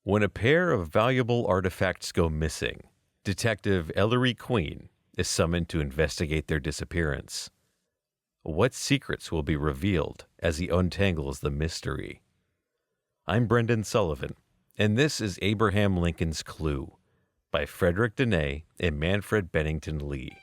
When a pair of valuable artifacts go missing, Detective Ellery Queen is summoned to investigate their disappearance. What secrets will be revealed as he untangles the mystery? I'm Brendan Sullivan, and this is Abraham Lincoln's Clue by Frederic Dannay and Manfred Lee.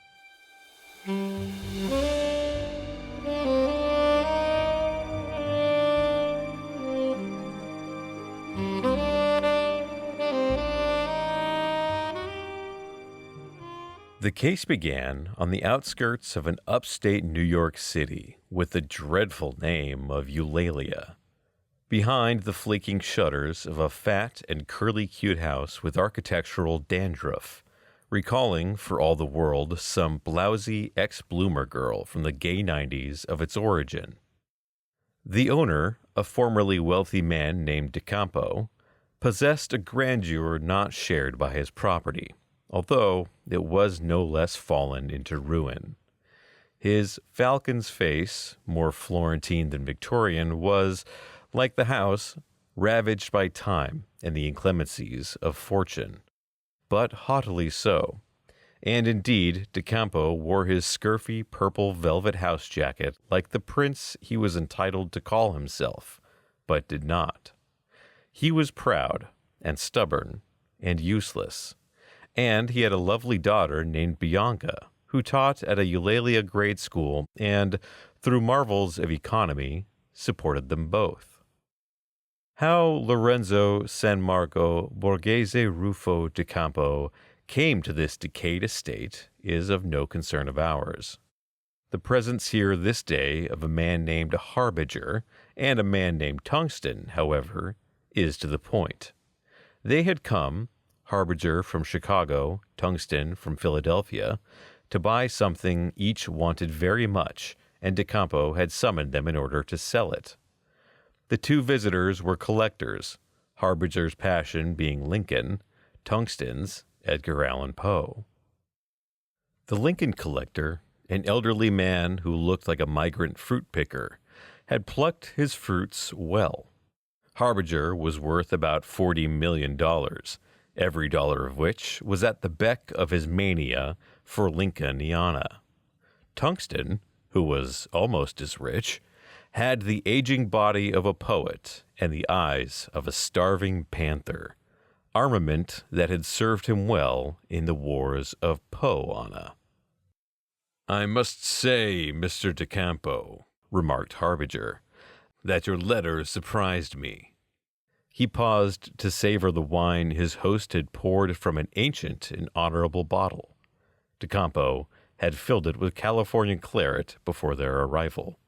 The case began on the outskirts of an upstate New York City with the dreadful name of Eulalia. Behind the flaking shutters of a fat and curly-cued house with architectural dandruff, recalling for all the world some blousy ex-bloomer girl from the gay 90s of its origin. The owner, a formerly wealthy man named DeCampo, possessed a grandeur not shared by his property, although it was no less fallen into ruin. His falcon's face, more Florentine than Victorian, was, like the house, ravaged by time and the inclemencies of fortune, but haughtily so. And indeed, DeCampo wore his scurfy purple velvet house jacket like the prince he was entitled to call himself, but did not. He was proud and stubborn and useless, and he had a lovely daughter named Bianca, who taught at a Eulalia grade school and, through marvels of economy, supported them both. How Lorenzo San Marco Borghese Rufo DeCampo came to this decayed estate is of no concern of ours. The presence here this day of a man named Harbinger and a man named Tungsten, however, is to the point. They had come, Harbinger from Chicago, Tungsten from Philadelphia, to buy something each wanted very much, and DeCampo had summoned them in order to sell it. The two visitors were collectors, Harbinger's passion being Lincoln, Tungsten's Edgar Allan Poe. The Lincoln collector, an elderly man who looked like a migrant fruit picker, had plucked his fruits well. Harbinger was worth about $40 million, every dollar of which was at the beck of his mania for Lincolniana. Tungsten, who was almost as rich, had the aging body of a poet and the eyes of a starving panther, armament that had served him well in the wars of Poana. "I must say, Mr. DeCampo," remarked Harbinger, "that your letter surprised me." He paused to savor the wine his host had poured from an ancient and honorable bottle. DeCampo had filled it with Californian claret before their arrival.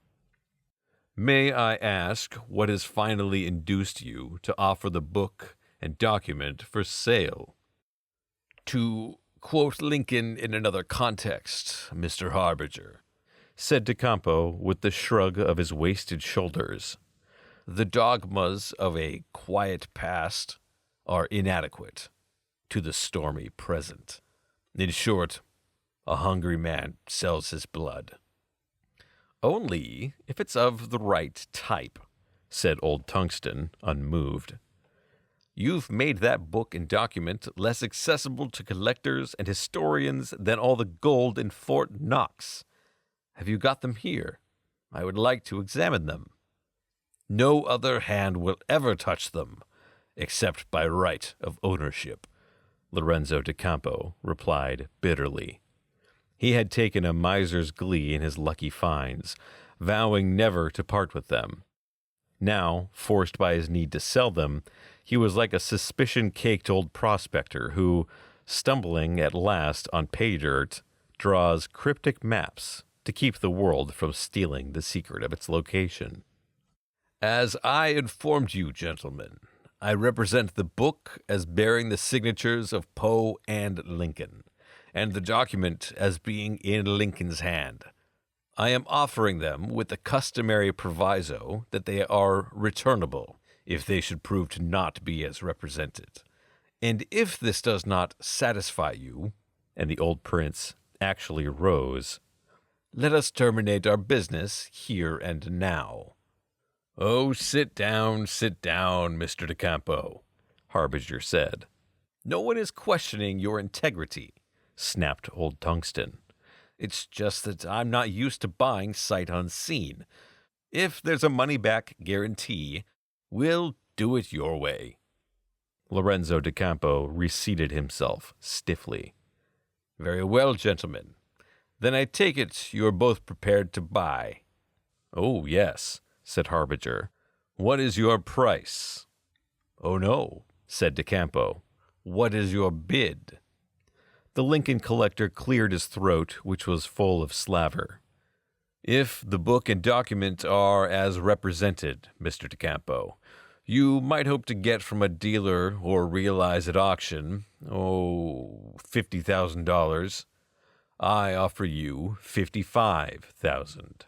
"May I ask what has finally induced you to offer the book and document for sale?" "To quote Lincoln in another context, Mr. Harbinger," said DeCampo with the shrug of his wasted shoulders, "the dogmas of a quiet past are inadequate to the stormy present. In short, a hungry man sells his blood." "Only if it's of the right type," said old Tungsten, unmoved. "You've made that book and document less accessible to collectors and historians than all the gold in Fort Knox. Have you got them here? I would like to examine them." "No other hand will ever touch them, except by right of ownership," Lorenzo DeCampo replied bitterly. He had taken a miser's glee in his lucky finds, vowing never to part with them. Now, forced by his need to sell them, he was like a suspicion-caked old prospector who, stumbling at last on pay dirt, draws cryptic maps to keep the world from stealing the secret of its location. "As I informed you, gentlemen, I represent the book as bearing the signatures of Poe and Lincoln, and the document as being in Lincoln's hand. I am offering them with the customary proviso that they are returnable if they should prove to not be as represented. And if this does not satisfy you," and the old prince actually rose, "let us terminate our business here and now." "Oh, sit down, Mr. DeCampo," Harbinger said. No one is questioning your integrity, snapped Old Tungsten. It's just that I'm not used to buying sight unseen. If there's a money-back guarantee, we'll do it your way. Lorenzo de Campo reseated himself stiffly. Very well, gentlemen. Then I take it you are both prepared to buy. Oh, yes, said Harbinger. What is your price? Oh, no, said de Campo. What is your bid? The Lincoln collector cleared his throat, which was full of slaver. If the book and document are as represented, Mr. de Campo, you might hope to get from a dealer or realize at auction, $50,000. I offer you $55,000.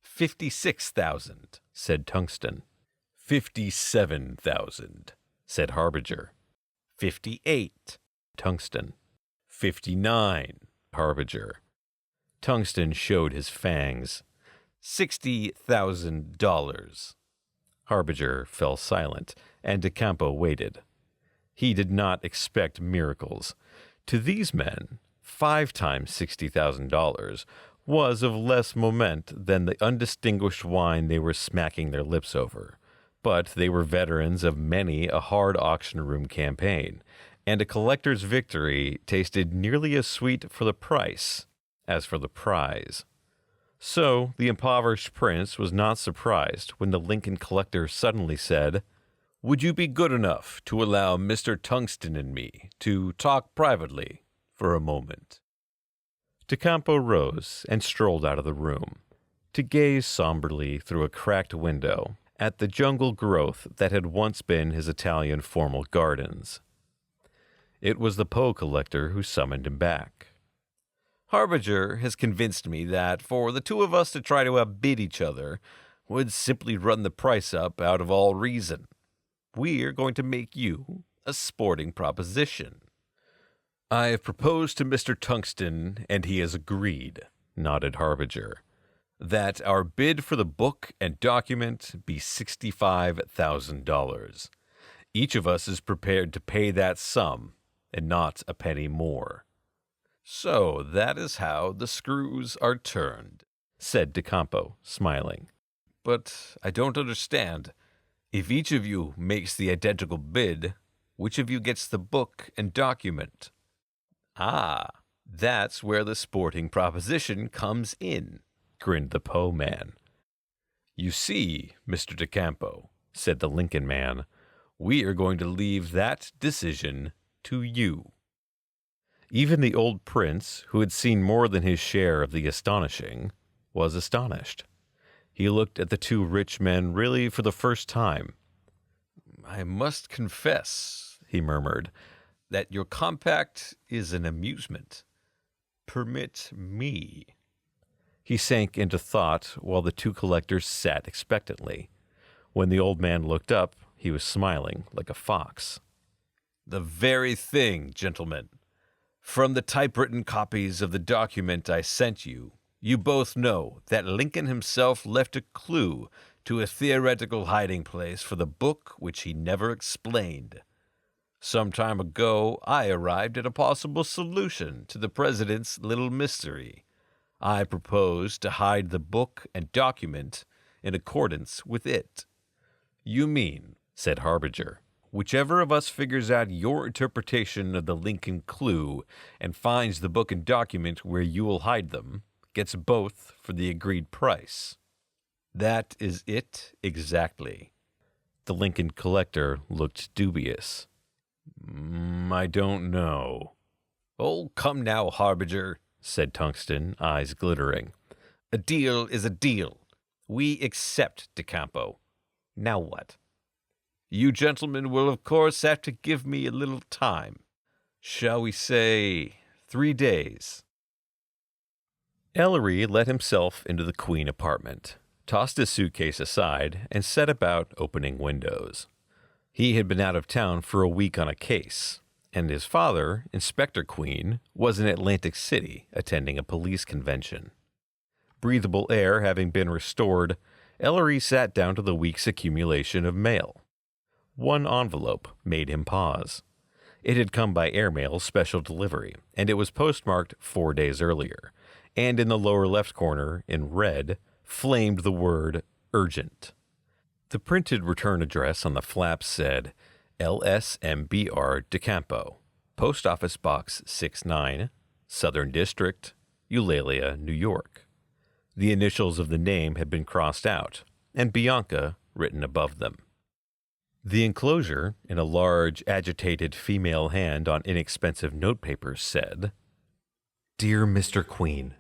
$56,000, said Tungsten. $57,000, said Harbinger. 58, Tungsten. 59, Harbinger. Tungsten showed his fangs. $60,000. Harbinger fell silent, and de Campo waited. He did not expect miracles. To these men, 5 times $60,000 was of less moment than the undistinguished wine they were smacking their lips over. But they were veterans of many a hard auction room campaign, and a collector's victory tasted nearly as sweet for the price as for the prize. So the impoverished prince was not surprised when the Lincoln collector suddenly said, Would you be good enough to allow Mr. Tungsten and me to talk privately for a moment? De Campo rose and strolled out of the room, to gaze somberly through a cracked window at the jungle growth that had once been his Italian formal gardens. It was the Poe collector who summoned him back. Harbinger has convinced me that for the two of us to try to outbid each other would simply run the price up out of all reason. We're going to make you a sporting proposition. I have proposed to Mr. Tungsten, and he has agreed, nodded Harbinger, that our bid for the book and document be $65,000. Each of us is prepared to pay that sum, and not a penny more. So that is how the screws are turned, said de Campo, smiling. But I don't understand. If each of you makes the identical bid, which of you gets the book and document? Ah, that's where the sporting proposition comes in, grinned the Poe man. You see, Mr. de Campo, said the Lincoln man, we are going to leave that decision to you. Even the old prince, who had seen more than his share of the astonishing, was astonished. He looked at the two rich men really for the first time. I must confess, he murmured, that your compact is an amusement. Permit me. He sank into thought while the two collectors sat expectantly. When the old man looked up, he was smiling like a fox. The very thing, gentlemen. From the typewritten copies of the document I sent you, you both know that Lincoln himself left a clue to a theoretical hiding place for the book which he never explained. Some time ago, I arrived at a possible solution to the president's little mystery. I proposed to hide the book and document in accordance with it. You mean, said Harbinger, whichever of us figures out your interpretation of the Lincoln clue and finds the book and document where you will hide them, gets both for the agreed price. That is it exactly. The Lincoln collector looked dubious. I don't know. Oh, come now, Harbinger, said Tungsten, eyes glittering. A deal is a deal. We accept, de Campo. Now what? You gentlemen will, of course, have to give me a little time. Shall we say 3 days? Ellery let himself into the Queen apartment, tossed his suitcase aside, and set about opening windows. He had been out of town for a week on a case, and his father, Inspector Queen, was in Atlantic City attending a police convention. Breathable air having been restored, Ellery sat down to the week's accumulation of mail. One envelope made him pause. It had come by airmail special delivery, and it was postmarked 4 days earlier, and in the lower left corner, in red, flamed the word urgent. The printed return address on the flap said LSMBR DeCampo, Post Office Box 69, Southern District, Eulalia, New York. The initials of the name had been crossed out, and Bianca written above them. The enclosure, in a large, agitated female hand on inexpensive notepaper, said, Dear Mr. Queen,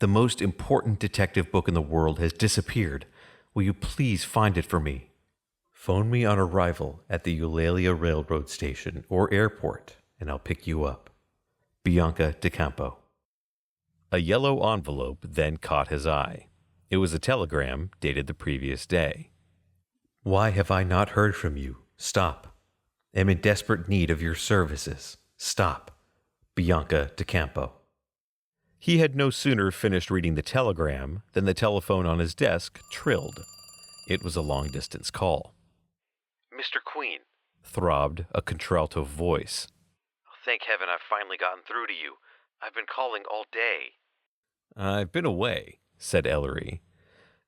the most important detective book in the world has disappeared. Will you please find it for me? Phone me on arrival at the Eulalia Railroad Station or airport, and I'll pick you up. Bianca DeCampo. A yellow envelope then caught his eye. It was a telegram dated the previous day. Why have I not heard from you? Stop. Am in desperate need of your services. Stop. Bianca DeCampo. He had no sooner finished reading the telegram than the telephone on his desk trilled. It was a long-distance call. Mr. Queen, throbbed a contralto voice. Thank heaven I've finally gotten through to you. I've been calling all day. I've been away, said Ellery.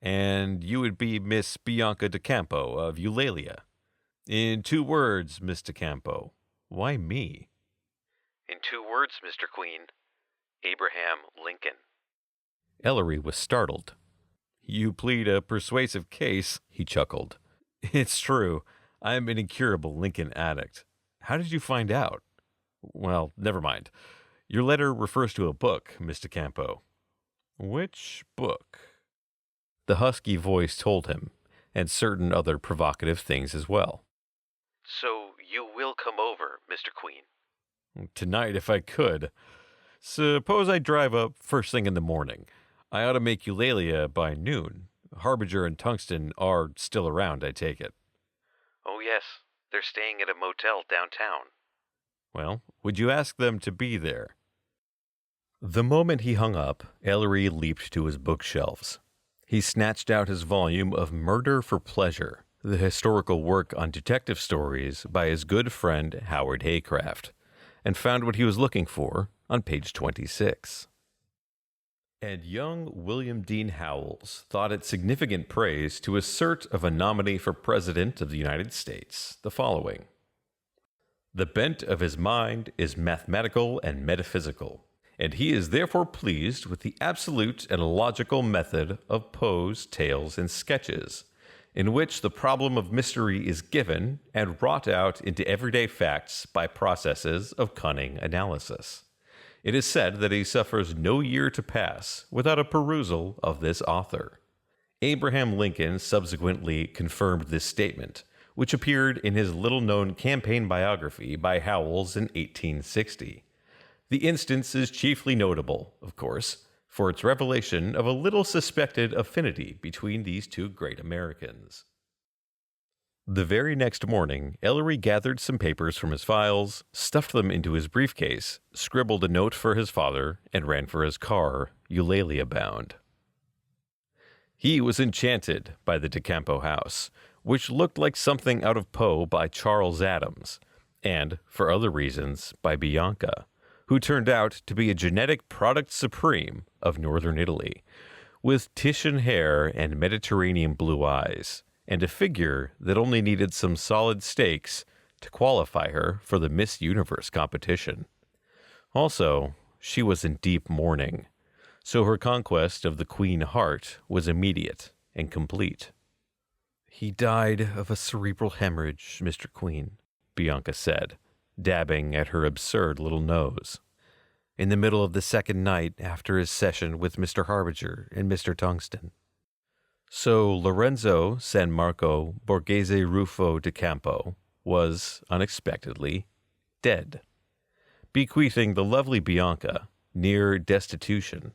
And you would be Miss Bianca DeCampo of Eulalia. In 2 words, Miss DeCampo, why me? In 2 words, Mr. Queen, Abraham Lincoln. Ellery was startled. You plead a persuasive case, he chuckled. It's true. I'm an incurable Lincoln addict. How did you find out? Well, never mind. Your letter refers to a book, Miss DeCampo. Which book? The husky voice told him, and certain other provocative things as well. So you will come over, Mr. Queen? Tonight, if I could. Suppose I drive up first thing in the morning. I ought to make Eulalia by noon. Harbinger and Tungsten are still around, I take it. Oh, yes. They're staying at a motel downtown. Well, would you ask them to be there? The moment he hung up, Ellery leaped to his bookshelves. He snatched out his volume of Murder for Pleasure, the historical work on detective stories by his good friend Howard Haycraft, and found what he was looking for on page 26. And young William Dean Howells thought it significant praise to assert of a nominee for President of the United States the following. The bent of his mind is mathematical and metaphysical, and he is therefore pleased with the absolute and logical method of Poe's tales and sketches, in which the problem of mystery is given and wrought out into everyday facts by processes of cunning analysis. It is said that he suffers no year to pass without a perusal of this author. Abraham Lincoln subsequently confirmed this statement, which appeared in his little-known campaign biography by Howells in 1860. The instance is chiefly notable, of course, for its revelation of a little suspected affinity between these 2 great Americans. The very next morning, Ellery gathered some papers from his files, stuffed them into his briefcase, scribbled a note for his father, and ran for his car, Eulalia bound. He was enchanted by the DeCampo house, which looked like something out of Poe by Charles Adams, and, for other reasons, by Bianca, who turned out to be a genetic product supreme of northern Italy, with Titian hair and Mediterranean blue eyes, and a figure that only needed some solid stakes to qualify her for the Miss Universe competition. Also, she was in deep mourning, so her conquest of the Queen Heart was immediate and complete. He died of a cerebral hemorrhage, Mr. Queen, Bianca said, dabbing at her absurd little nose. In the middle of the second night after his session with Mr. Harbinger and Mr. Tungsten. So Lorenzo San Marco Borghese Rufo DeCampo was, unexpectedly, dead, bequeathing the lovely Bianca near destitution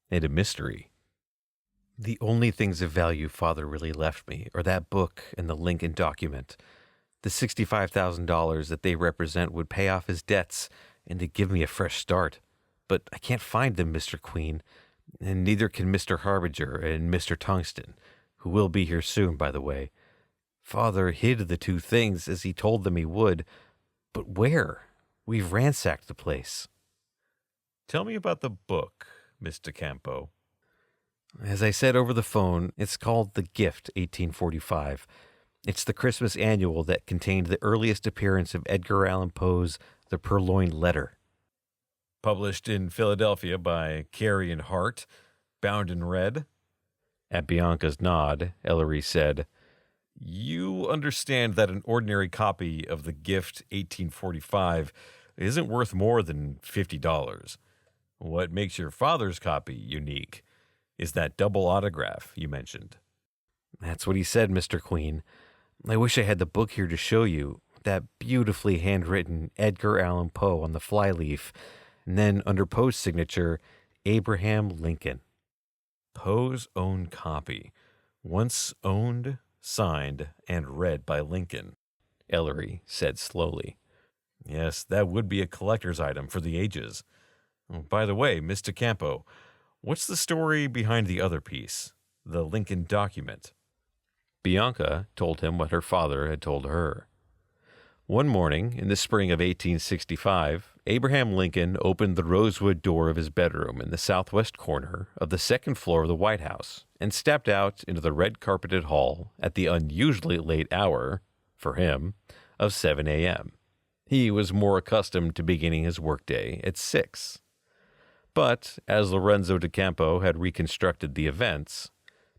and a mystery. The only things of value Father really left me are that book and the Lincoln document. The $65,000 that they represent would pay off his debts and to give me a fresh start. But I can't find them, Mr. Queen, and neither can Mr. Harbinger and Mr. Tungsten, who will be here soon, by the way. Father hid the two things as he told them he would, but where? We've ransacked the place. Tell me about the book, Mr. Campo. As I said over the phone, it's called The Gift, 1845. It's the Christmas annual that contained the earliest appearance of Edgar Allan Poe's The Purloined Letter. Published in Philadelphia by Carey and Hart, bound in red. At Bianca's nod, Ellery said, You understand that an ordinary copy of The Gift 1845 isn't worth more than $50. What makes your father's copy unique is that double autograph you mentioned. That's what he said, Mr. Queen. I wish I had the book here to show you, that beautifully handwritten Edgar Allan Poe on the flyleaf, and then under Poe's signature, Abraham Lincoln. Poe's own copy, once owned, signed, and read by Lincoln, Ellery said slowly. Yes, that would be a collector's item for the ages. Oh, by the way, Mr. Campo, what's the story behind the other piece, the Lincoln document? Bianca told him what her father had told her. One morning, in the spring of 1865, Abraham Lincoln opened the rosewood door of his bedroom in the southwest corner of the second floor of the White House and stepped out into the red-carpeted hall at the unusually late hour, for him, of 7 a.m. He was more accustomed to beginning his workday at 6. But, as Lorenzo de Campo had reconstructed the events,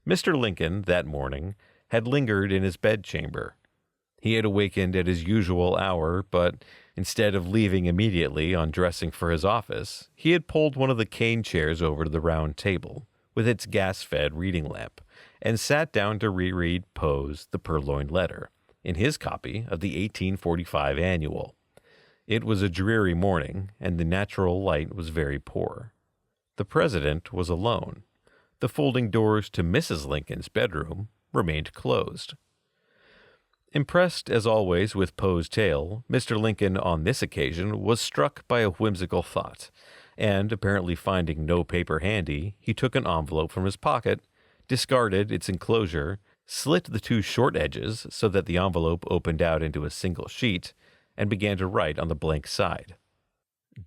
Mr. Lincoln, that morning, had lingered in his bedchamber. He had awakened at his usual hour, but instead of leaving immediately on dressing for his office, he had pulled one of the cane chairs over to the round table, with its gas-fed reading lamp, and sat down to reread Poe's The Purloined Letter, in his copy of the 1845 annual. It was a dreary morning, and the natural light was very poor. The president was alone. The folding doors to Mrs. Lincoln's bedroom remained closed. Impressed, as always, with Poe's tale, Mr. Lincoln on this occasion was struck by a whimsical thought, and, apparently finding no paper handy, he took an envelope from his pocket, discarded its enclosure, slit the two short edges so that the envelope opened out into a single sheet, and began to write on the blank side.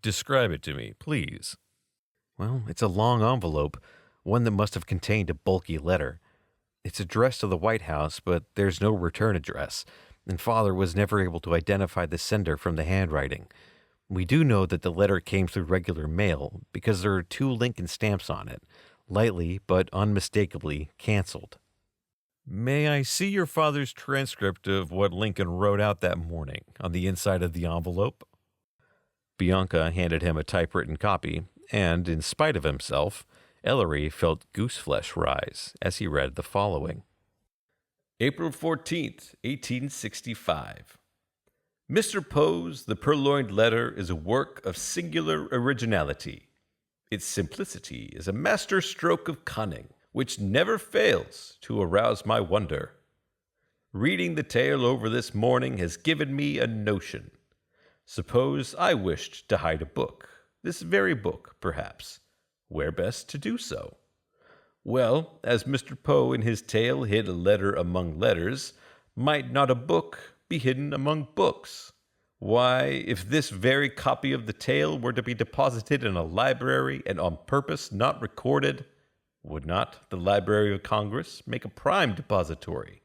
Describe it to me, please. Well, it's a long envelope, one that must have contained a bulky letter. It's addressed to the White House, but there's no return address, and Father was never able to identify the sender from the handwriting. We do know that the letter came through regular mail because there are 2 Lincoln stamps on it, lightly but unmistakably canceled. May I see your father's transcript of what Lincoln wrote out that morning on the inside of the envelope? Bianca handed him a typewritten copy, and, in spite of himself, Ellery felt gooseflesh rise as he read the following. April 14th, 1865. Mr. Poe's The Purloined Letter is a work of singular originality. Its simplicity is a master stroke of cunning, which never fails to arouse my wonder. Reading the tale over this morning has given me a notion. Suppose I wished to hide a book, this very book, perhaps. Where best to do so? Well, as Mr. Poe in his tale hid a letter among letters, might not a book be hidden among books? Why, if this very copy of the tale were to be deposited in a library and on purpose not recorded, would not the Library of Congress make a prime depository?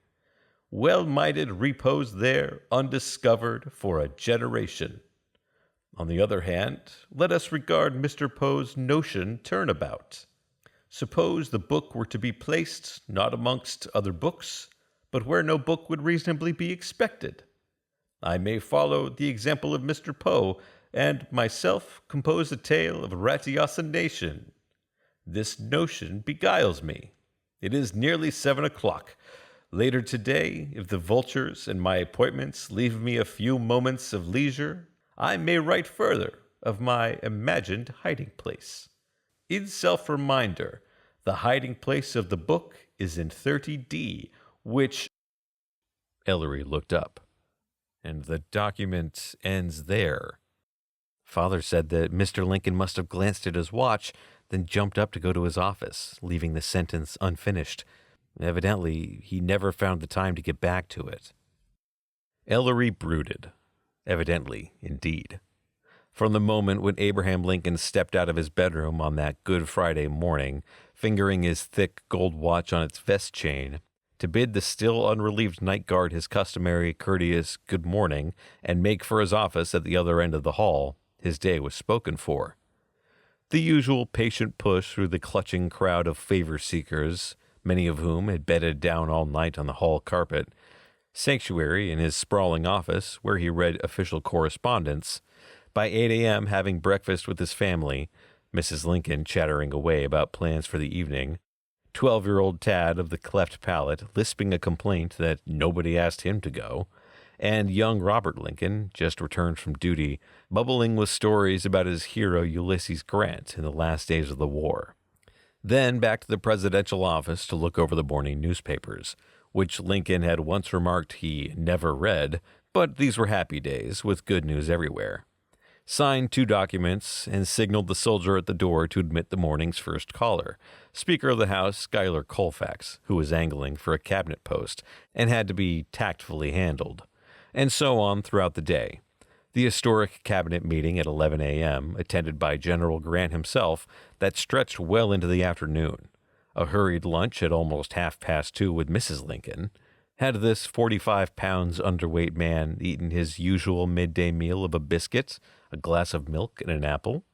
Well might it repose there undiscovered for a generation. On the other hand, let us regard Mr. Poe's notion turnabout. Suppose the book were to be placed not amongst other books, but where no book would reasonably be expected. I may follow the example of Mr. Poe, and myself compose a tale of ratiocination. This notion beguiles me. It is nearly 7 o'clock. Later today, if the vultures and my appointments leave me a few moments of leisure, I may write further of my imagined hiding place. In self-reminder, the hiding place of the book is in 30D, which... Ellery looked up. And the document ends there. Father said that Mr. Lincoln must have glanced at his watch, then jumped up to go to his office, leaving the sentence unfinished. Evidently, he never found the time to get back to it. Ellery brooded. Evidently, indeed. From the moment when Abraham Lincoln stepped out of his bedroom on that Good Friday morning, fingering his thick gold watch on its vest chain, to bid the still unrelieved night guard his customary courteous good morning and make for his office at the other end of the hall, his day was spoken for. The usual patient push through the clutching crowd of favor-seekers, many of whom had bedded down all night on the hall carpet, sanctuary in his sprawling office where he read official correspondence, by 8 a.m. having breakfast with his family, Mrs. Lincoln chattering away about plans for the evening, 12-year-old Tad of the cleft palate lisping a complaint that nobody asked him to go, and young Robert Lincoln, just returned from duty, bubbling with stories about his hero Ulysses Grant in the last days of the war. Then back to the presidential office to look over the morning newspapers, which Lincoln had once remarked he never read, but these were happy days with good news everywhere. Signed 2 documents and signaled the soldier at the door to admit the morning's first caller, Speaker of the House Schuyler Colfax, who was angling for a cabinet post and had to be tactfully handled, and so on throughout the day. The historic cabinet meeting at 11 a.m., attended by General Grant himself, that stretched well into the afternoon. A hurried lunch at almost 2:30 with Mrs. Lincoln. Had this 45-pounds underweight man eaten his usual midday meal of a biscuit, a glass of milk, and an apple?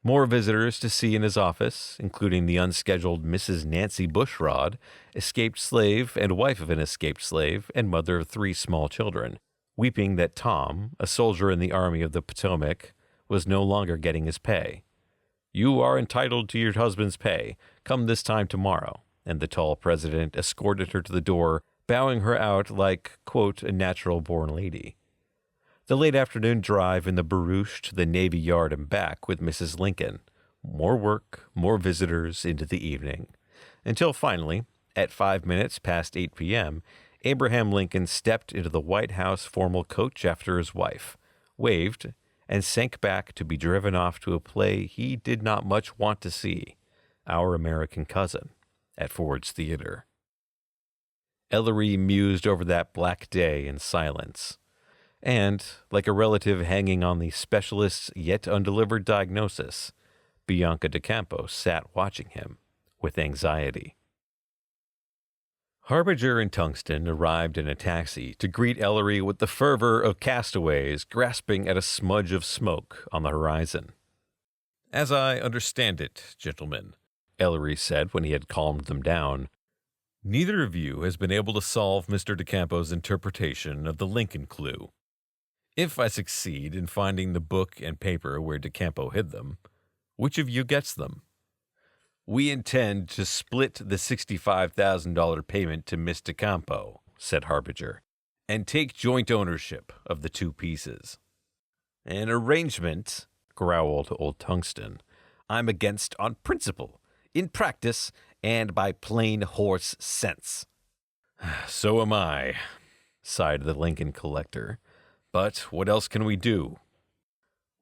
More visitors to see in his office, including the unscheduled Mrs. Nancy Bushrod, escaped slave and wife of an escaped slave and mother of 3 small children, weeping that Tom, a soldier in the Army of the Potomac, was no longer getting his pay. "You are entitled to your husband's pay. Come this time tomorrow," and the tall president escorted her to the door, bowing her out like, quote, a natural-born lady. The late afternoon drive in the barouche to the Navy Yard and back with Mrs. Lincoln. More work, more visitors into the evening. Until finally, at 5 minutes past 8 p.m., Abraham Lincoln stepped into the White House formal coach after his wife, waved, and sank back to be driven off to a play he did not much want to see, Our American Cousin, at Ford's Theater. Ellery mused over that black day in silence, and, like a relative hanging on the specialist's yet undelivered diagnosis, Bianca de Campo sat watching him with anxiety. Harbinger and Tungsten arrived in a taxi to greet Ellery with the fervor of castaways grasping at a smudge of smoke on the horizon. "As I understand it, gentlemen," Ellery said when he had calmed them down, "neither of you has been able to solve Mr. de Campo's interpretation of the Lincoln clue. If I succeed in finding the book and paper where de Campo hid them, which of you gets them? We intend to split the $65,000 payment to Miss de Campo," said Harbinger, "and take joint ownership of the 2 pieces." "An arrangement," growled old Tungsten, "I'm against on principle, in practice, and by plain horse sense." "So am I," sighed the Lincoln collector. "But what else can we do?"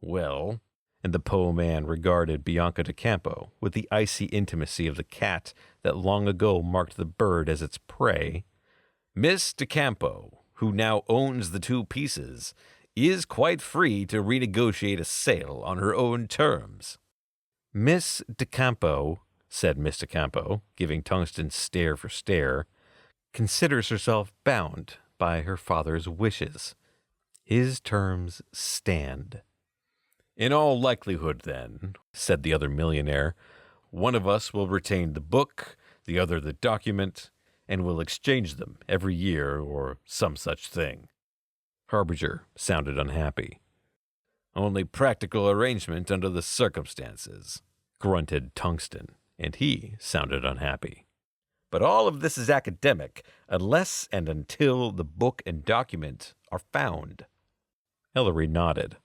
"Well," and the Poe man regarded Bianca de Campo with the icy intimacy of the cat that long ago marked the bird as its prey, "Miss de Campo, who now owns the 2 pieces, is quite free to renegotiate a sale on her own terms." "Miss de Campo," said Miss de Campo, giving Tungsten stare for stare, "considers herself bound by her father's wishes. His terms stand." "In all likelihood, then," said the other millionaire, "one of us will retain the book, the other the document, and will exchange them every year or some such thing." Harbinger sounded unhappy. "Only practical arrangement under the circumstances," grunted Tungsten, and he sounded unhappy. "But all of this is academic, unless and until the book and document are found." Ellery nodded.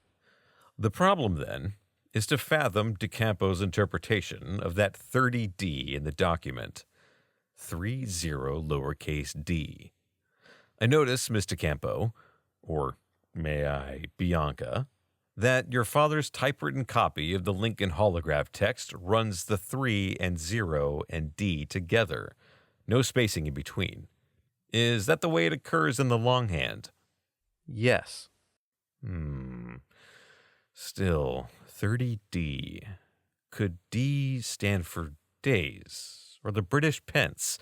"The problem, then, is to fathom de Campo's interpretation of that 30D in the document. 30 lowercase d. I notice, Miss de Campo, or may I, Bianca, that your father's typewritten copy of the Lincoln holograph text runs the 3 and 0 and D together, no spacing in between. Is that the way it occurs in the longhand? Yes. Still, 30D. Could D stand for days, or the British pence,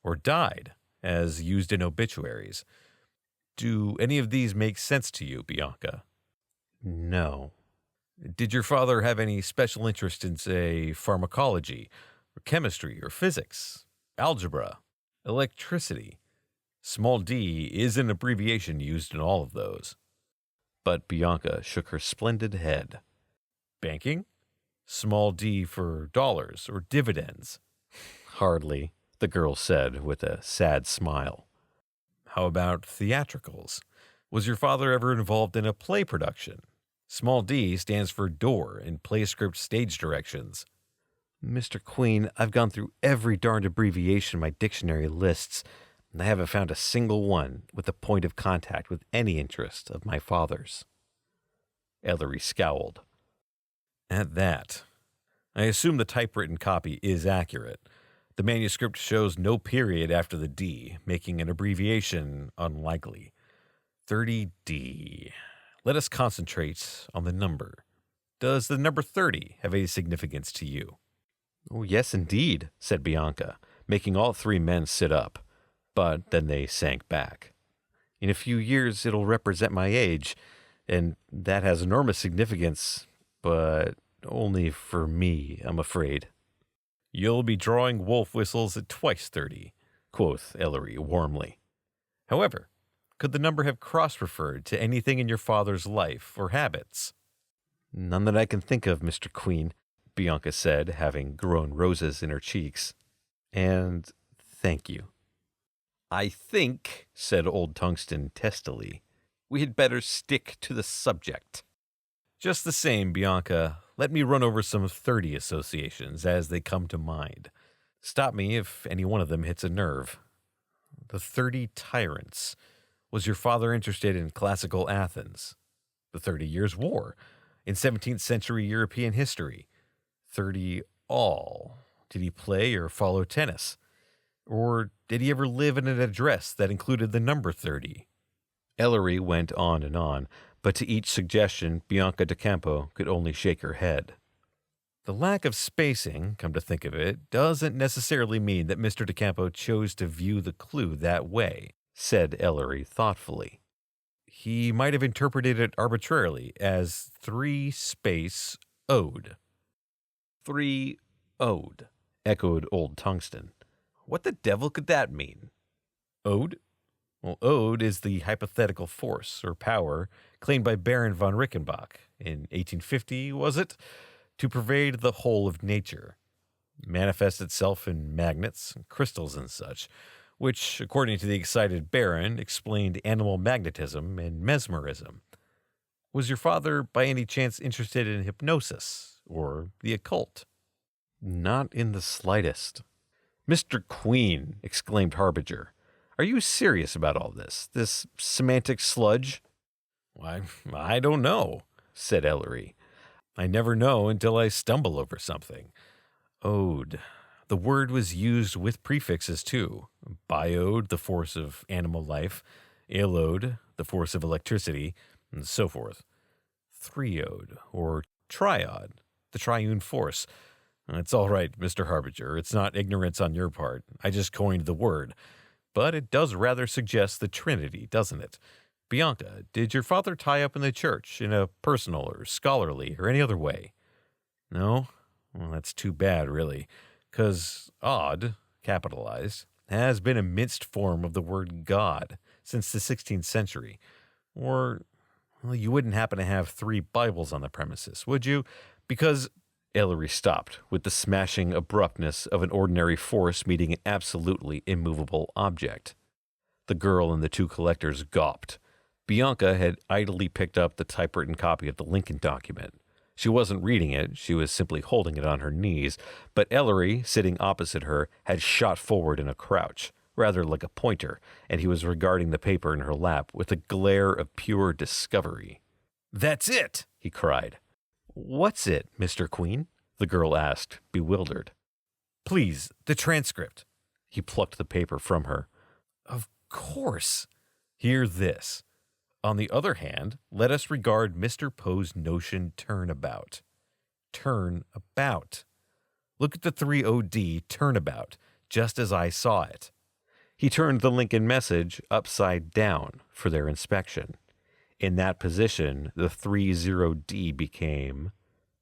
or died, as used in obituaries? Do any of these make sense to you, Bianca? No. Did your father have any special interest in, say, pharmacology, or chemistry, or physics, algebra, electricity? Small d is an abbreviation used in all of those. But Bianca shook her splendid head. Banking? Small d for dollars or dividends? Hardly, the girl said with a sad smile. How about theatricals? Was your father ever involved in a play production? Small d stands for door in play script stage directions. Mr. Queen, I've gone through every darned abbreviation my dictionary lists, and I haven't found a single one with a point of contact with any interest of my father's. Ellery scowled. At that, I assume the typewritten copy is accurate. The manuscript shows no period after the D, making an abbreviation unlikely. 30D. Let us concentrate on the number. Does the number 30 have any significance to you? Oh, yes, indeed, said Bianca, making all three men sit up. But then they sank back. In a few years, it'll represent my age, and that has enormous significance, but only for me, I'm afraid. You'll be drawing wolf whistles at twice 30, quoth Ellery warmly. However, could the number have cross-referred to anything in your father's life or habits? None that I can think of, Mr. Queen, Bianca said, having grown roses in her cheeks. And thank you. I think, said Old Tungsten testily, we had better stick to the subject. Just the same, Bianca, let me run over some 30 associations as they come to mind. Stop me if any one of them hits a nerve. The 30 tyrants. Was your father interested in classical Athens? The 30 Years' War. In 17th century European history. 30 all. Did he play or follow tennis? Or did he ever live in an address that included the number 30? Ellery went on and on, but to each suggestion, Bianca da Campo could only shake her head. The lack of spacing, come to think of it, doesn't necessarily mean that Mr. da Campo chose to view the clue that way, said Ellery thoughtfully. He might have interpreted it arbitrarily as 3 space ode. 3 ode, echoed Old Tungsten. What the devil could that mean? Ode? Well, ode is the hypothetical force or power claimed by Baron von Reichenbach in 1850, was it? To pervade the whole of nature, manifest itself in magnets, crystals, and such, which, according to the excited Baron, explained animal magnetism and mesmerism. Was your father, by any chance, interested in hypnosis or the occult? Not in the slightest. Mr. Queen, exclaimed Harbinger, are you serious about all this semantic sludge? Why, I don't know, said Ellery. I never know until I stumble over something. Ode. The word was used with prefixes, too. Biode, the force of animal life. Alode, the force of electricity, and so forth. Threode, or triode, the triune force. It's all right, Mr. Harbinger. It's not ignorance on your part. I just coined the word. But it does rather suggest the Trinity, doesn't it? Bianca, did your father tie up in the church in a personal or scholarly or any other way? No? Well, that's too bad, really, 'cause odd, capitalized, has been a minced form of the word God since the 16th century. Or, well, you wouldn't happen to have 3 Bibles on the premises, would you? Because Ellery stopped with the smashing abruptness of an ordinary force meeting an absolutely immovable object. The girl and the 2 collectors gawped. Bianca had idly picked up the typewritten copy of the Lincoln document. She wasn't reading it, she was simply holding it on her knees, but Ellery, sitting opposite her, had shot forward in a crouch, rather like a pointer, and he was regarding the paper in her lap with a glare of pure discovery. "That's it!" he cried. "What's it, Mr. Queen?" the girl asked, bewildered. "Please, the transcript. He plucked the paper from her. Of course. Hear this. On the other hand, let us regard Mr. Poe's notion turnabout. Turnabout. Look at the 3OD turnabout, just as I saw it. He turned the Lincoln message upside down for their inspection. In that position, the 30D became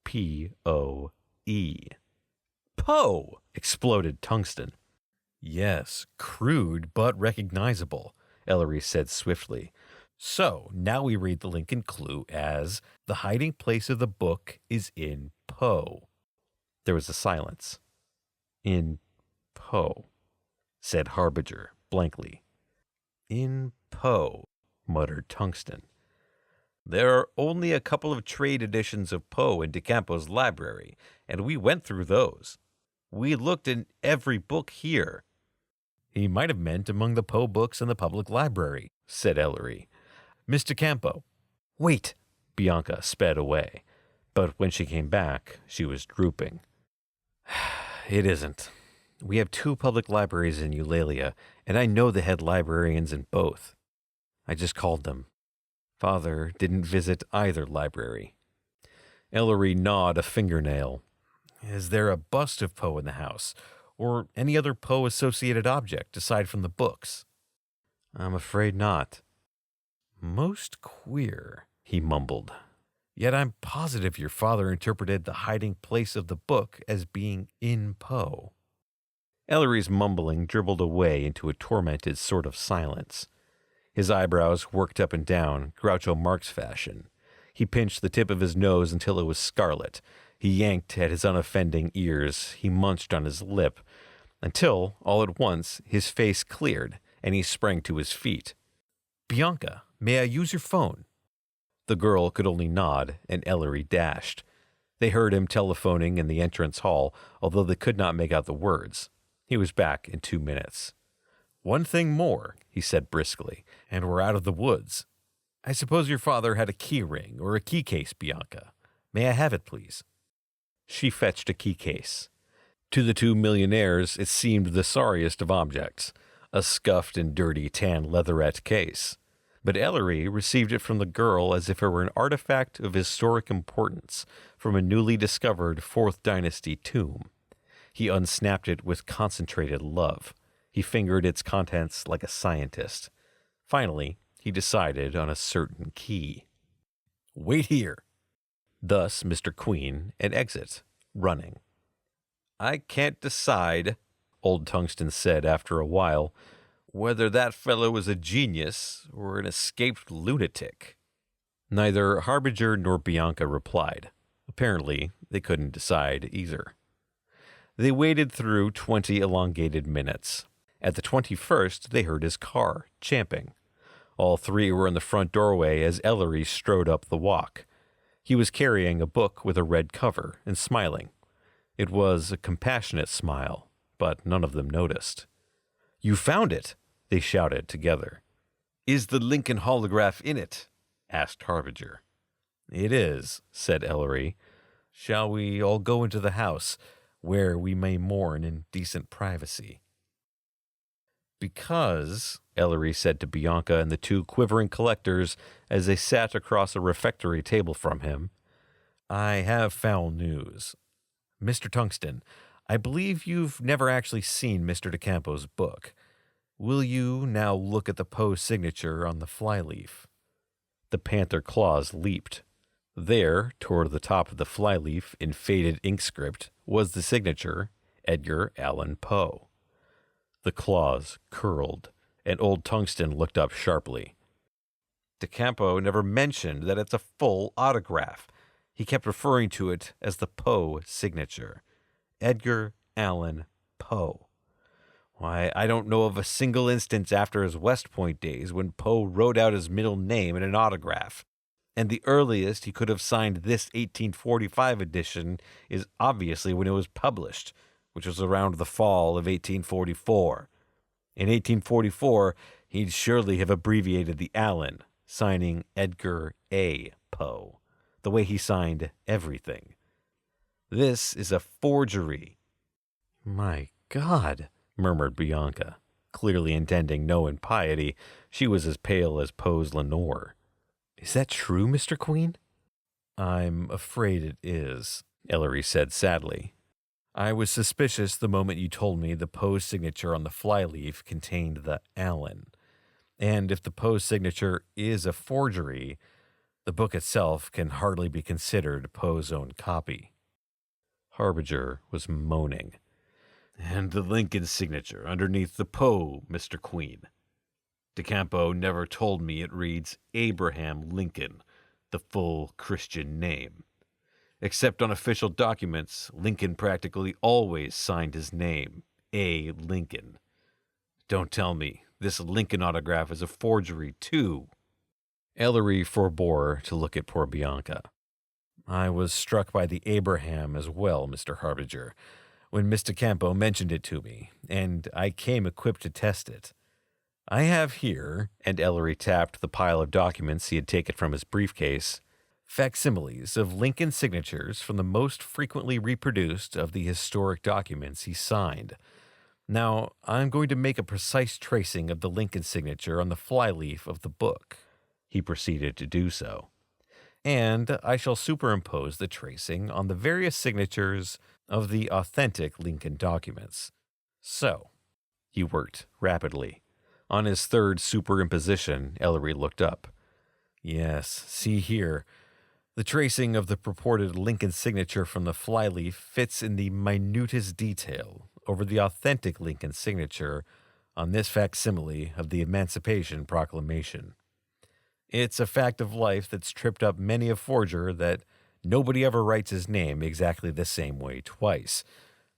P-O-E. Poe! Exploded Tungsten. Yes, crude but recognizable, Ellery said swiftly. So, now we read the Lincoln clue as, the hiding place of the book is in Poe. There was a silence. In Poe, said Harbinger blankly. In Poe, muttered Tungsten. There are only a couple of trade editions of Poe in DeCampo's library, and we went through those. We looked in every book here. He might have meant among the Poe books in the public library, said Ellery. Mr. Campo. Wait! Bianca sped away, but when she came back, she was drooping. It isn't. We have 2 public libraries in Eulalia, and I know the head librarians in both. I just called them. Father didn't visit either library. Ellery gnawed a fingernail. Is there a bust of Poe in the house, or any other Poe-associated object aside from the books? I'm afraid not. Most queer, he mumbled. Yet I'm positive your father interpreted the hiding place of the book as being in Poe. Ellery's mumbling dribbled away into a tormented sort of silence. His eyebrows worked up and down, Groucho Marx fashion. He pinched the tip of his nose until it was scarlet. He yanked at his unoffending ears. He munched on his lip. Until, all at once, his face cleared, and he sprang to his feet. Bianca, may I use your phone? The girl could only nod, and Ellery dashed. They heard him telephoning in the entrance hall, although they could not make out the words. He was back in 2 minutes. One thing more, he said briskly, and we're out of the woods. I suppose your father had a key ring or a key case, Bianca. May I have it, please? She fetched a key case. To the 2 millionaires, it seemed the sorriest of objects, a scuffed and dirty tan leatherette case. But Ellery received it from the girl as if it were an artifact of historic importance from a newly discovered 4th Dynasty tomb. He unsnapped it with concentrated love. He fingered its contents like a scientist. Finally, he decided on a certain key. Wait here. Thus Mr. Queen, and exit, running. I can't decide, old Tungsten said after a while, whether that fellow was a genius or an escaped lunatic. Neither Harbinger nor Bianca replied. Apparently, they couldn't decide either. They waited through 20 elongated minutes. At the 21st, they heard his car, champing. All 3 were in the front doorway as Ellery strode up the walk. He was carrying a book with a red cover and smiling. It was a compassionate smile, but none of them noticed. You found it, they shouted together. Is the Lincoln holograph in it? Asked Harbinger. It is, said Ellery. Shall we all go into the house, where we may mourn in decent privacy? Because, Ellery said to Bianca and the 2 quivering collectors as they sat across a refectory table from him, I have foul news. Mr. Tungsten, I believe you've never actually seen Mr. DeCampo's book. Will you now look at the Poe signature on the flyleaf? The panther claws leaped. There, toward the top of the flyleaf in faded ink script, was the signature, Edgar Allan Poe. The claws curled, and old Tungsten looked up sharply. DeCampo never mentioned that it's a full autograph. He kept referring to it as the Poe signature. Edgar Allan Poe. Why, I don't know of a single instance after his West Point days when Poe wrote out his middle name in an autograph. And the earliest he could have signed this 1845 edition is obviously when it was published, which was around the fall of 1844. In 1844, he'd surely have abbreviated the Allen, signing Edgar A. Poe, the way he signed everything. This is a forgery. My God, murmured Bianca. Clearly intending no impiety, she was as pale as Poe's Lenore. Is that true, Mr. Queen? I'm afraid it is, Ellery said sadly. I was suspicious the moment you told me the Poe signature on the flyleaf contained the Allen. And if the Poe signature is a forgery, the book itself can hardly be considered Poe's own copy. Harbinger was moaning. And the Lincoln signature underneath the Poe, Mr. Queen. DeCampo never told me it reads Abraham Lincoln, the full Christian name. Except on official documents, Lincoln practically always signed his name, A. Lincoln. Don't tell me this Lincoln autograph is a forgery, too. Ellery forbore to look at poor Bianca. I was struck by the Abraham as well, Mr. Harbinger, when Mr. Campo mentioned it to me, and I came equipped to test it. I have here, and Ellery tapped the pile of documents he had taken from his briefcase, facsimiles of Lincoln signatures from the most frequently reproduced of the historic documents he signed. Now, I'm going to make a precise tracing of the Lincoln signature on the flyleaf of the book. He proceeded to do so. And I shall superimpose the tracing on the various signatures of the authentic Lincoln documents. So, he worked rapidly. On his third superimposition, Ellery looked up. Yes, see here. The tracing of the purported Lincoln signature from the flyleaf fits in the minutest detail over the authentic Lincoln signature on this facsimile of the Emancipation Proclamation. It's a fact of life that's tripped up many a forger that nobody ever writes his name exactly the same way twice.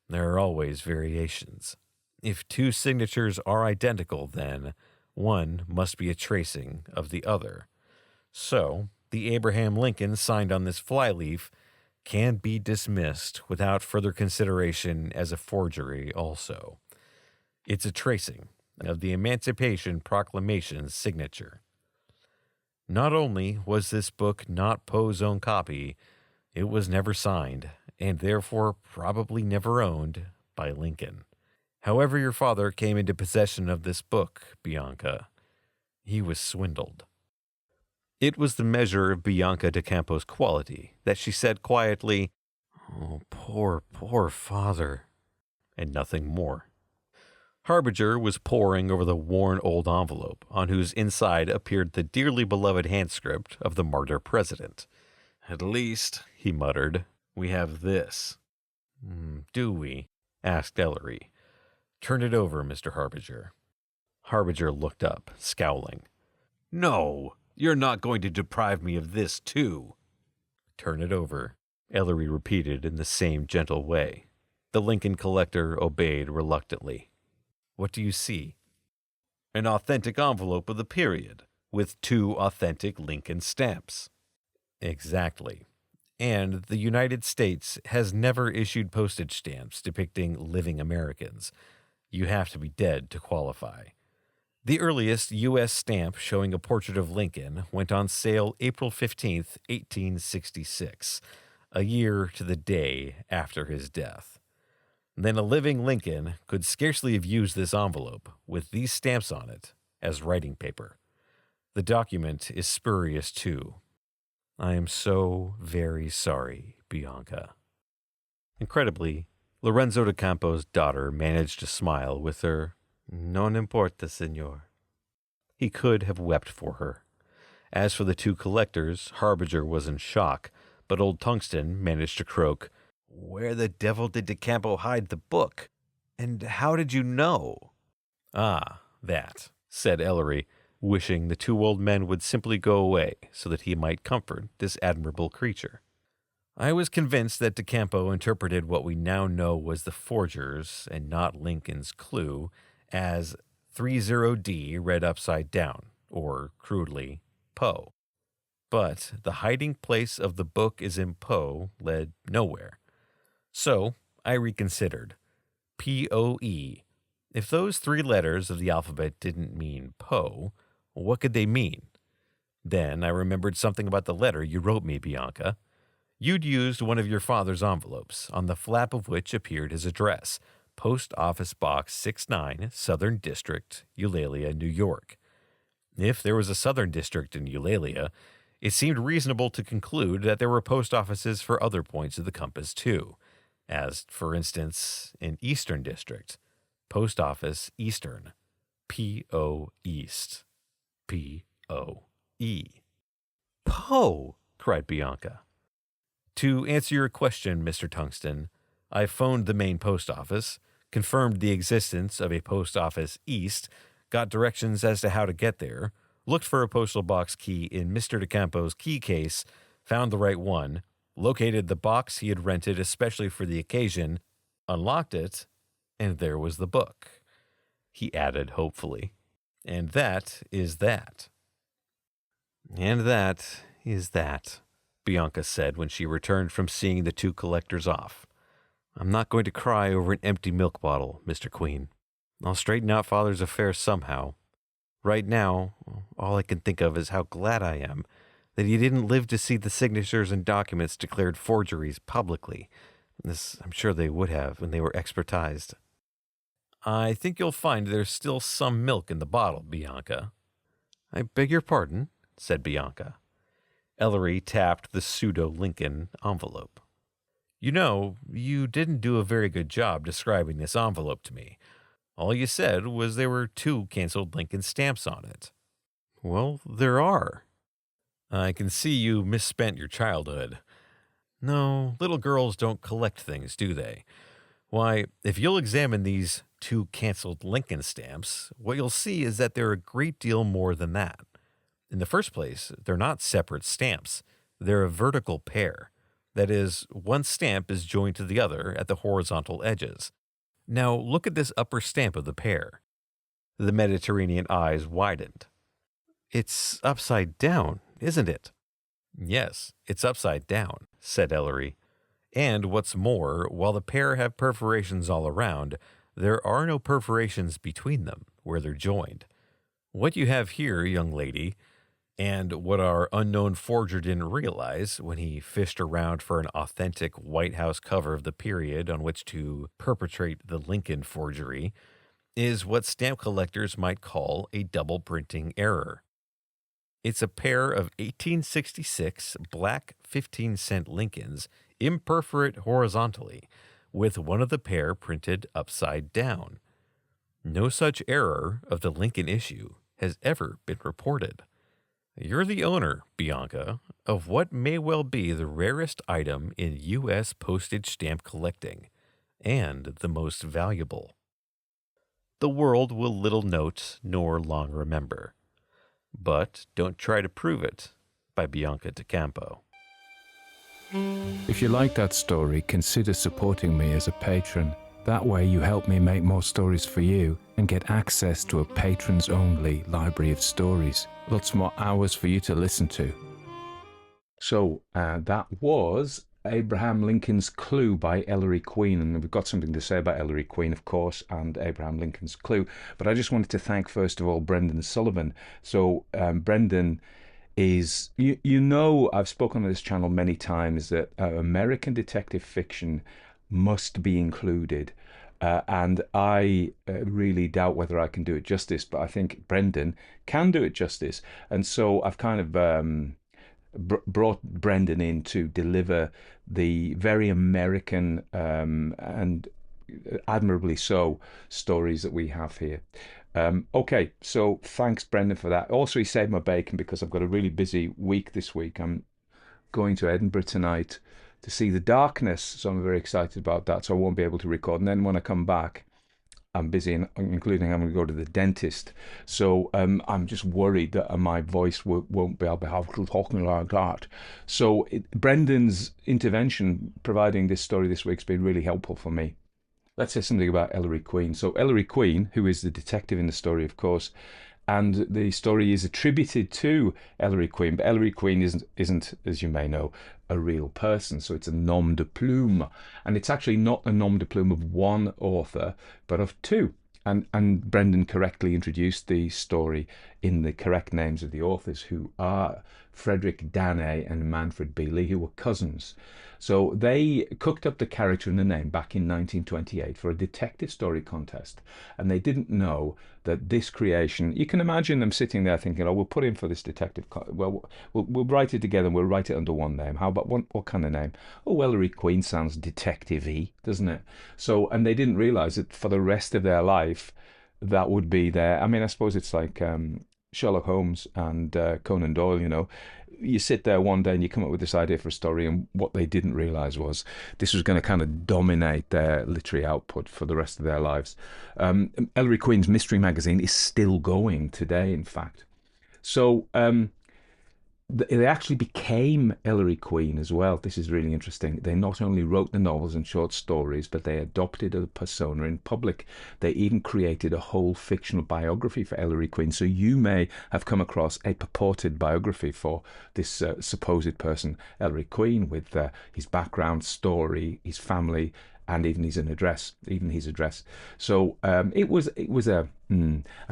There are always variations. If two signatures are identical, then one must be a tracing of the other. So, the Abraham Lincoln signed on this flyleaf can be dismissed without further consideration as a forgery also. It's a tracing of the Emancipation Proclamation's signature. Not only was this book not Poe's own copy, it was never signed, and therefore probably never owned, by Lincoln. However your father came into possession of this book, Bianca, he was swindled. It was the measure of Bianca DeCampo's quality that she said quietly, "Oh, poor, poor father," and nothing more. Harbinger was poring over the worn old envelope, on whose inside appeared the dearly beloved handscript of the martyr president. "At least," he muttered, "we have this." Do we?" asked Ellery. "Turn it over, Mr. Harbinger." Harbinger looked up, scowling. "No, you're not going to deprive me of this, too." "Turn it over," Ellery repeated in the same gentle way. The Lincoln collector obeyed reluctantly. "What do you see?" "An authentic envelope of the period, with 2 authentic Lincoln stamps." "Exactly. And the United States has never issued postage stamps depicting living Americans. You have to be dead to qualify. The earliest U.S. stamp showing a portrait of Lincoln went on sale April 15th, 1866, a year to the day after his death. Then a living Lincoln could scarcely have used this envelope, with these stamps on it, as writing paper. The document is spurious, too. I am so very sorry, Bianca." Incredibly, Lorenzo de Campo's daughter managed to smile with her "Non importa, senor." He could have wept for her. As for the 2 collectors, Harbinger was in shock, but old Tungsten managed to croak, "Where the devil did de Campo hide the book? And how did you know?" "Ah, that," said Ellery, wishing the 2 old men would simply go away so that he might comfort this admirable creature. "I was convinced that de Campo interpreted what we now know was the forger's and not Lincoln's clue as 30D read upside down, or crudely, Poe. But the hiding place of the book is in Poe led nowhere. So I reconsidered. P-O-E. If those 3 letters of the alphabet didn't mean Poe, what could they mean? Then I remembered something about the letter you wrote me, Bianca. You'd used one of your father's envelopes, on the flap of which appeared his address, Post Office Box 69, Southern District, Eulalia, New York. If there was a Southern District in Eulalia, it seemed reasonable to conclude that there were post offices for other points of the compass too, as, for instance, in Eastern District, Post Office Eastern, P.O. East, P.O.E. Poe! Cried Bianca. To answer your question, Mr. Tungsten, I phoned the main post office, confirmed the existence of a post office east, got directions as to how to get there, looked for a postal box key in Mr. DeCampo's key case, found the right one, located the box he had rented especially for the occasion, unlocked it, and there was the book, he added hopefully. And that is that. And that is that, Bianca said when she returned from seeing the two collectors off. I'm not going to cry over an empty milk bottle, Mr. Queen. I'll straighten out Father's affairs somehow. Right now, all I can think of is how glad I am that he didn't live to see the signatures and documents declared forgeries publicly. This, I'm sure they would have when they were expertized. I think you'll find there's still some milk in the bottle, Bianca. I beg your pardon, said Bianca. Ellery tapped the pseudo-Lincoln envelope. You know, you didn't do a very good job describing this envelope to me. All you said was there were 2 canceled Lincoln stamps on it. Well, there are. I can see you misspent your childhood. No, little girls don't collect things, do they? Why, if you'll examine these 2 canceled Lincoln stamps, what you'll see is that they're a great deal more than that. In the first place, they're not separate stamps. They're a vertical pair. That is, one stamp is joined to the other at the horizontal edges. Now, look at this upper stamp of the pair. The Mediterranean eyes widened. It's upside down, isn't it? Yes, it's upside down, said Ellery. And what's more, while the pair have perforations all around, there are no perforations between them where they're joined. What you have here, young lady, and what our unknown forger didn't realize when he fished around for an authentic White House cover of the period on which to perpetrate the Lincoln forgery, is what stamp collectors might call a double printing error. It's a pair of 1866 black 15-cent Lincolns imperforate horizontally, with one of the pair printed upside down. No such error of the Lincoln issue has ever been reported. You're the owner, Bianca, of what may well be the rarest item in U.S. postage stamp collecting, and the most valuable. The world will little note nor long remember. But Don't Try to Prove It, by Bianca DeCampo. If you like that story, consider supporting me as a patron. That way you help me make more stories for you and get access to a patrons-only library of stories. Lots more hours for you to listen to. So that was Abraham Lincoln's Clue by Ellery Queen. And we've got something to say about Ellery Queen, of course, and Abraham Lincoln's Clue. But I just wanted to thank, first of all, Brendan Sullivan. So Brendan is, you know, I've spoken on this channel many times that American detective fiction must be included. And I really doubt whether I can do it justice, but I think Brendan can do it justice. And so I've kind of brought Brendan in to deliver the very American and admirably so stories that we have here. Okay, so thanks, Brendan, for that. Also, he saved my bacon because I've got a really busy week this week. I'm going to Edinburgh tonight to see The Darkness, so I'm very excited about that, so I won't be able to record. And then when I come back, I'm busy, including I'm going to go to the dentist. So I'm just worried that my voice won't be able to have talking like that. So Brendan's intervention providing this story this week has been really helpful for me. Let's say something about Ellery Queen. So Ellery Queen, who is the detective in the story, of course, and the story is attributed to Ellery Queen, but Ellery Queen isn't, as you may know, a real person, so it's a nom de plume, and it's actually not a nom de plume of one author, but of 2. And Brendan correctly introduced the story in the correct names of the authors, who are Frederic, Dannay and Manfred B. Lee, who were cousins. So they cooked up the character and the name back in 1928 for a detective story contest. And they didn't know that this creation, you can imagine them sitting there thinking, oh, we'll put in for this detective. We'll write it together and we'll write it under one name. How about what kind of name? Oh, Ellery Queen sounds detective-y, doesn't it? So, and they didn't realize that for the rest of their life, that would be their, I mean, I suppose it's like Sherlock Holmes and Conan Doyle, you know. You sit there one day and you come up with this idea for a story, and what they didn't realize was this was going to kind of dominate their literary output for the rest of their lives. Ellery Queen's mystery magazine is still going today, in fact. So they actually became Ellery Queen as well. This is really interesting. They not only wrote the novels and short stories, but they adopted a persona in public. They even created a whole fictional biography for Ellery Queen. So you may have come across a purported biography for this supposed person, Ellery Queen, with his background, story, his family, and even his address. So it was a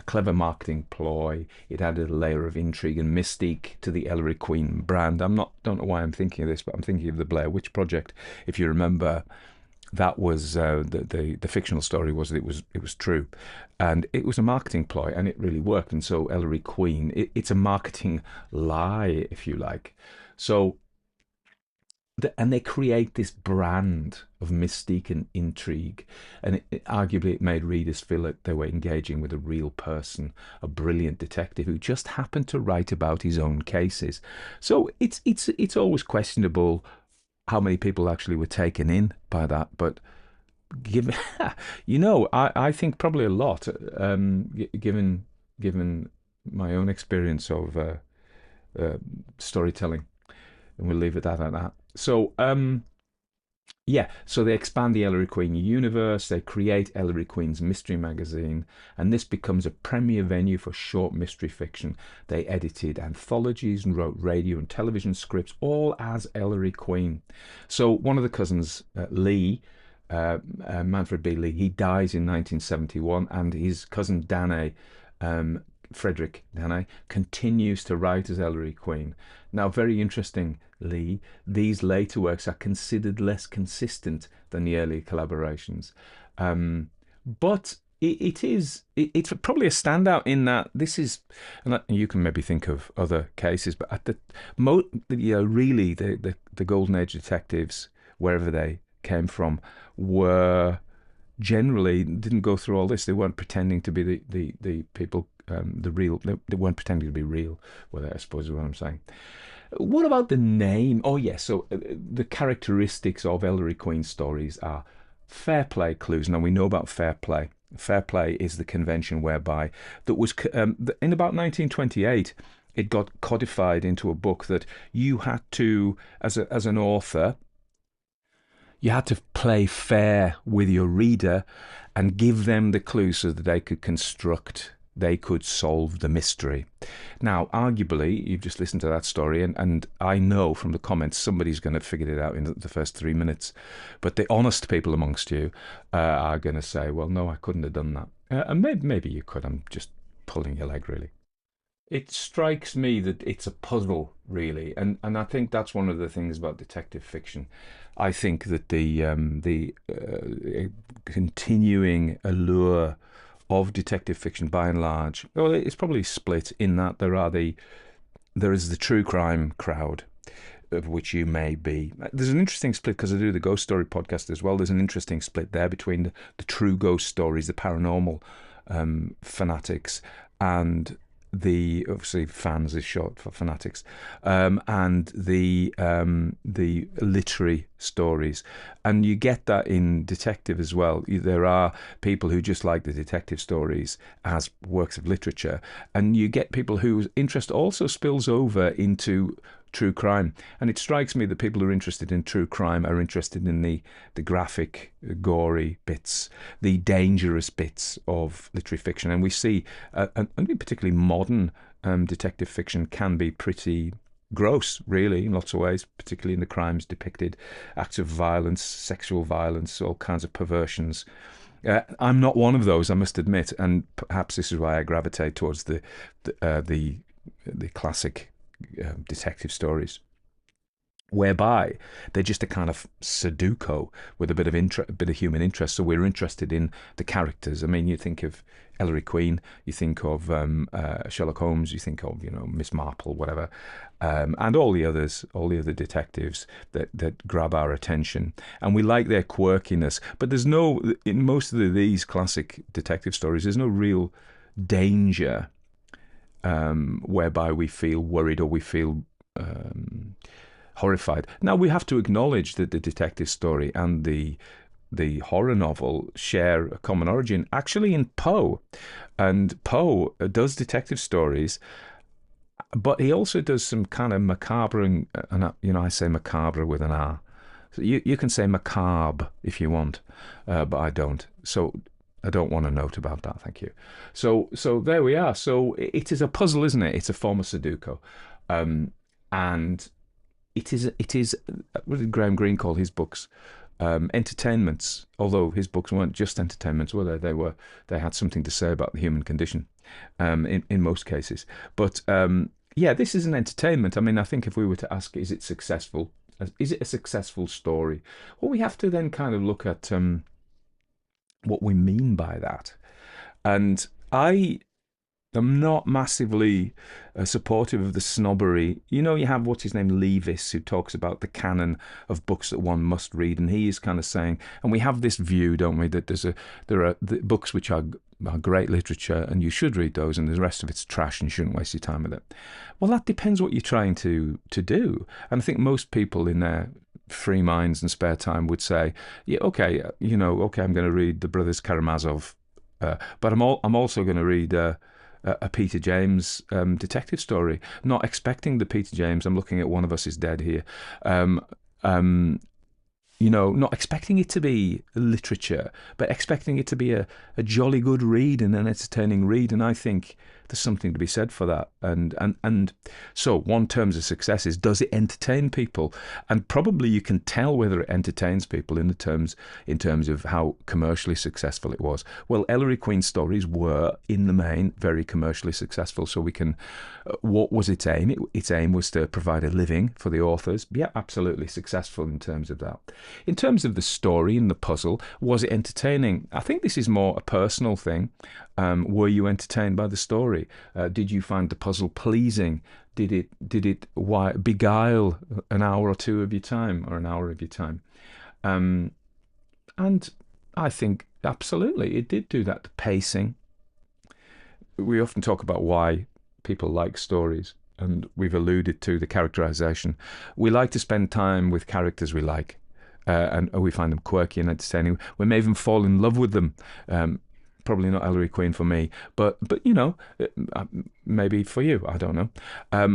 clever marketing ploy. It added a layer of intrigue and mystique to the Ellery Queen brand. Don't know why I'm thinking of this, but I'm thinking of the Blair Witch Project. If you remember, that was the fictional story was that it was true, and it was a marketing ploy, and it really worked. And so Ellery Queen, it's a marketing lie, if you like. So. And they create this brand of mystique and intrigue, and arguably it made readers feel that they were engaging with a real person, a brilliant detective who just happened to write about his own cases. So it's always questionable how many people actually were taken in by that, but given I think probably a lot, given my own experience of storytelling, and we'll leave it at that. So, so they expand the Ellery Queen universe, they create Ellery Queen's mystery magazine, and this becomes a premier venue for short mystery fiction. They edited anthologies and wrote radio and television scripts, all as Ellery Queen. So one of the cousins, Lee, Manfred B. Lee, he dies in 1971, and his cousin Dannay, Frederic Dannay, continues to write as Ellery Queen. Now, very interestingly, these later works are considered less consistent than the earlier collaborations. But it's probably a standout in that this is, and you can maybe think of other cases, but at really the Golden Age detectives, wherever they came from, were generally didn't go through all this. They weren't pretending to be the people. The real, they weren't pretending to be real, well, I suppose is what I'm saying. What about the name? Oh yes, so the characteristics of Ellery Queen stories are fair play clues. Now we know about fair play. Fair play is the convention whereby that was in about 1928. It got codified into a book that you had to, as an author, you had to play fair with your reader and give them the clues so that they could solve the mystery. Now, arguably, you've just listened to that story, and I know from the comments somebody's going to figure it out in the first 3 minutes. But the honest people amongst you are going to say, well, no, I couldn't have done that. And maybe you could. I'm just pulling your leg, really. It strikes me that it's a puzzle, really, and I think that's one of the things about detective fiction. I think that the continuing allure of detective fiction, by and large, well, it's probably split in that there is the true crime crowd, of which you may be. There's an interesting split because I do the ghost story podcast as well. There's an interesting split there between the true ghost stories, the paranormal fanatics, and the, obviously fans is short for fanatics, and the literary stories, and you get that in detective as well. There are people who just like the detective stories as works of literature, and you get people whose interest also spills over into true crime. And it strikes me that people who are interested in true crime are interested in the graphic, gory bits, the dangerous bits of literary fiction. And we see, and particularly modern detective fiction can be pretty gross, really, in lots of ways, particularly in the crimes depicted, acts of violence, sexual violence, all kinds of perversions. I'm not one of those, I must admit, and perhaps this is why I gravitate towards the classic detective stories, whereby they're just a kind of Sudoku with a bit of human interest. So we're interested in the characters. I mean, you think of Ellery Queen, you think of Sherlock Holmes, you think of Miss Marple, whatever, and all the other detectives that grab our attention, and we like their quirkiness. But there's no, in most of these classic detective stories, there's no real danger whereby we feel worried or we feel horrified. Now, we have to acknowledge that the detective story and the horror novel share a common origin, actually, in Poe. And Poe does detective stories, but he also does some kind of macabre, and I say macabre with an R. So you can say macabre if you want, but I don't. So I don't want a note about that, thank you. So there we are. So it is a puzzle, isn't it? It's a form of Sudoku, and it is what did Graham Greene call his books? Entertainments. Although his books weren't just entertainments, were they? They had something to say about the human condition, in most cases. But yeah, this is an entertainment. I mean, I think if we were to ask, is it successful? Is it a successful story? Well, we have to then kind of look at what we mean by that. And I am not massively supportive of the snobbery. You have what's his name, Leavis, who talks about the canon of books that one must read, and he is kind of saying, and we have this view, don't we, that there are books which are great literature and you should read those, and the rest of it's trash and you shouldn't waste your time with it. Well, that depends what you're trying to do, and I think most people in their free minds and spare time would say, yeah, okay, okay, I'm going to read the Brothers Karamazov, but I'm also going to read a Peter James detective story, not expecting the Peter James. I'm looking at One of Us is Dead here. Not expecting it to be literature, but expecting it to be a jolly good read and an entertaining read. And I think there's something to be said for that. And so one terms of success is, does it entertain people? And probably you can tell whether it entertains people in terms of how commercially successful it was. Well, Ellery Queen stories were, in the main, very commercially successful. So we can, what was its aim? Its aim was to provide a living for the authors. Yeah, absolutely successful in terms of that. In terms of the story and the puzzle, was it entertaining? I think this is more a personal thing. Were you entertained by the story? Did you find the puzzle pleasing? Did it beguile an hour or two of your time, or an hour of your time? And I think absolutely it did do that. The pacing. We often talk about why people like stories, and we've alluded to the characterization. We like to spend time with characters we like, and we find them quirky and entertaining. We may even fall in love with them. Probably not Ellery Queen for me, but maybe for you, I don't know.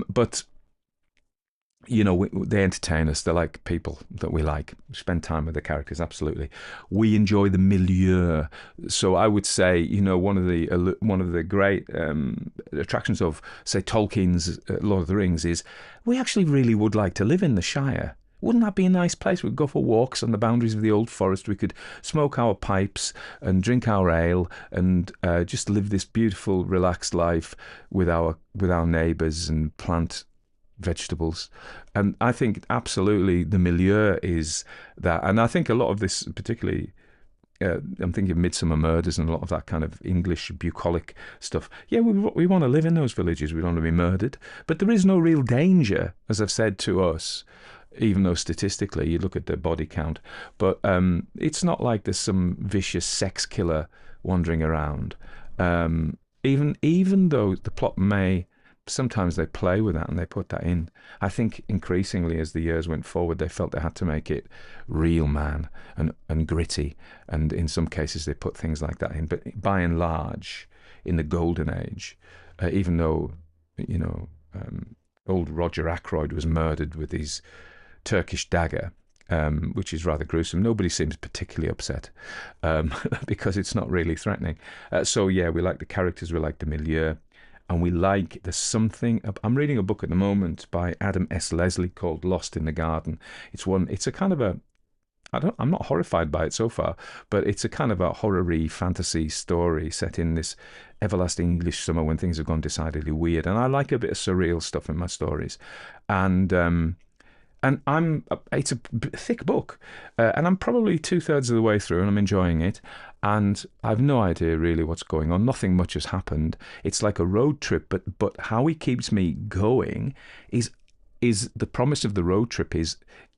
But they entertain us. They're like people that we like. Spend time with the characters, absolutely. We enjoy the milieu. So I would say, one of the great attractions of, say, Tolkien's Lord of the Rings is we actually really would like to live in the Shire. Wouldn't that be a nice place? We'd go for walks on the boundaries of the old forest. We could smoke our pipes and drink our ale and just live this beautiful, relaxed life with our neighbours and plant vegetables. And I think absolutely the milieu is that. And I think a lot of this, particularly, I'm thinking of Midsummer Murders and a lot of that kind of English bucolic stuff. Yeah, we want to live in those villages. We don't want to be murdered. But there is no real danger, as I've said, to us, even though statistically you look at the body count. But it's not like there's some vicious sex killer wandering around. Even though the plot may, sometimes they play with that and they put that in. I think increasingly as the years went forward, they felt they had to make it real, man, and gritty. And in some cases they put things like that in. But by and large, in the golden age, even though, old Roger Ackroyd was murdered with his Turkish dagger, which is rather gruesome, nobody seems particularly upset because it's not really threatening. So yeah, we like the characters, we like the milieu, and we like, there's something. I'm reading a book at the moment by Adam S. Leslie called Lost in the Garden. It's a kind of I'm not horrified by it so far, but it's a kind of a horror-y fantasy story set in this everlasting English summer when things have gone decidedly weird. And I like a bit of surreal stuff in my stories. And it's a thick book, and I'm probably 2/3 of the way through, and I'm enjoying it. And I've no idea really what's going on. Nothing much has happened. It's like a road trip, but how he keeps me going is the promise of the road trip is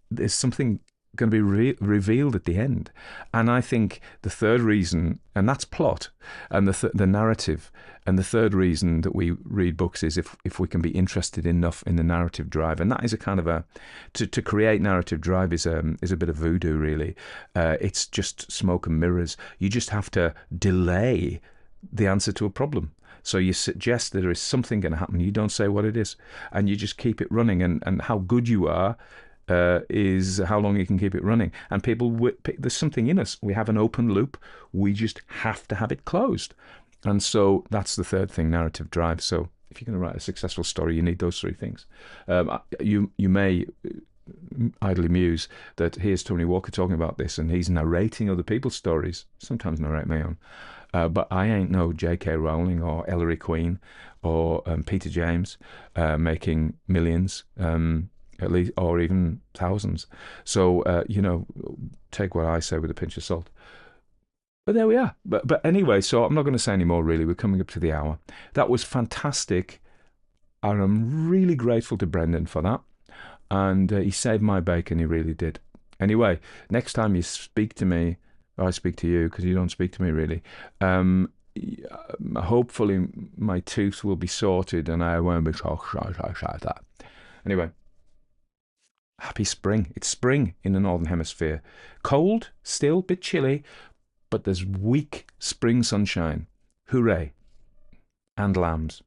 there's something going to be revealed at the end. And I think the third reason, and that's plot, and the narrative, and the third reason that we read books is if we can be interested enough in the narrative drive. And that is a kind of to create narrative drive is a bit of voodoo, really. It's just smoke and mirrors. You just have to delay the answer to a problem. So you suggest that there is something going to happen. You don't say what it is, and you just keep it running. And how good you are is how long you can keep it running. And there's something in us. We have an open loop. We just have to have it closed. And so that's the third thing, narrative drive. So if you're going to write a successful story, you need those three things. You may idly muse that here's Tony Walker talking about this, and he's narrating other people's stories. Sometimes narrate my own. But I ain't no J.K. Rowling or Ellery Queen or Peter James making millions. At least, or even thousands. So, take what I say with a pinch of salt. But there we are. But anyway, so I'm not going to say any more, really. We're coming up to the hour. That was fantastic. And I'm really grateful to Brendan for that. And he saved my bacon, he really did. Anyway, next time you speak to me, or I speak to you, because you don't speak to me, really, hopefully my tooth will be sorted and I won't be so like that. Anyway. Happy spring. It's spring in the Northern Hemisphere. Cold, still, bit chilly, but there's weak spring sunshine. Hooray. And lambs.